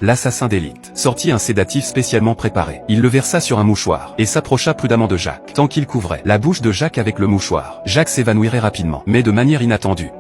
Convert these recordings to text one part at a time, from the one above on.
l'assassin d'élite, sortit un sédatif spécialement préparé. Il le versa sur un mouchoir et s'approcha prudemment de Jacques. Tant qu'il couvrait la bouche de Jacques avec le mouchoir, Jacques s'évanouirait rapidement, mais de manière inattendue.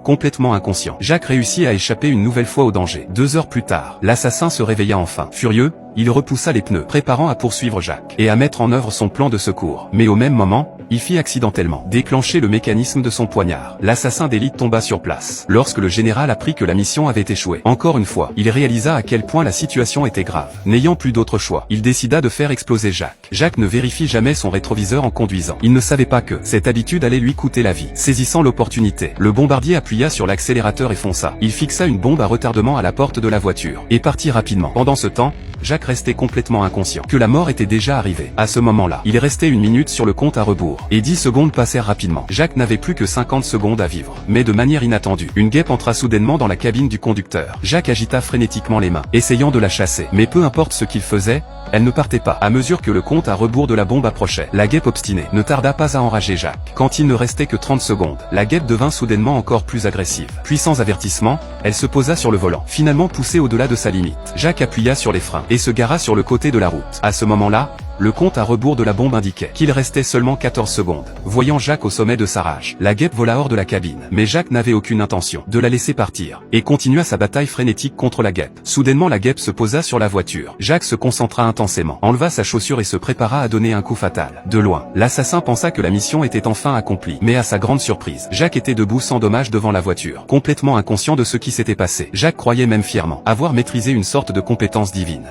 Complètement inconscient, Jacques réussit à échapper une nouvelle fois au danger. 2 heures plus tard, l'assassin se réveilla enfin. Furieux, il repoussa les pneus, préparant à poursuivre Jacques et à mettre en œuvre son plan de secours. Mais au même moment, il fit accidentellement déclencher le mécanisme de son poignard. L'assassin d'élite tomba sur place. Lorsque le général apprit que la mission avait échoué, encore une fois, il réalisa à quel point la situation était grave. N'ayant plus d'autre choix, il décida de faire exploser Jacques. Jacques ne vérifie jamais son rétroviseur en conduisant. Il ne savait pas que cette habitude allait lui coûter la vie. Saisissant l'opportunité, le bombardier appuya sur l'accélérateur et fonça. Il fixa une bombe à retardement à la porte de la voiture et partit rapidement. Pendant ce temps, Jacques restait complètement inconscient que la mort était déjà arrivée. À ce moment-là, il restait 1 minute sur le compte à rebours, et 10 secondes passèrent rapidement. Jacques n'avait plus que 50 secondes à vivre. Mais de manière inattendue, une guêpe entra soudainement dans la cabine du conducteur. Jacques agita frénétiquement les mains, essayant de la chasser. Mais peu importe ce qu'il faisait, elle ne partait pas. À mesure que le compte à rebours de la bombe approchait, la guêpe obstinée ne tarda pas à enrager Jacques. Quand il ne restait que 30 secondes, la guêpe devint soudainement encore plus agressive. Puis sans avertissement, elle se posa sur le volant, finalement poussée au-delà de sa limite. Jacques appuya sur les freins et se gara sur le côté de la route. À ce moment-là, le compte à rebours de la bombe indiquait qu'il restait seulement 14 secondes. Voyant Jacques au sommet de sa rage, la guêpe vola hors de la cabine. Mais Jacques n'avait aucune intention de la laisser partir, et continua sa bataille frénétique contre la guêpe. Soudainement la guêpe se posa sur la voiture. Jacques se concentra intensément, enleva sa chaussure et se prépara à donner un coup fatal. De loin, l'assassin pensa que la mission était enfin accomplie. Mais à sa grande surprise, Jacques était debout sans dommage devant la voiture, complètement inconscient de ce qui s'était passé. Jacques croyait même fièrement avoir maîtrisé une sorte de compétence divine.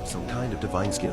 Some kind of divine skill.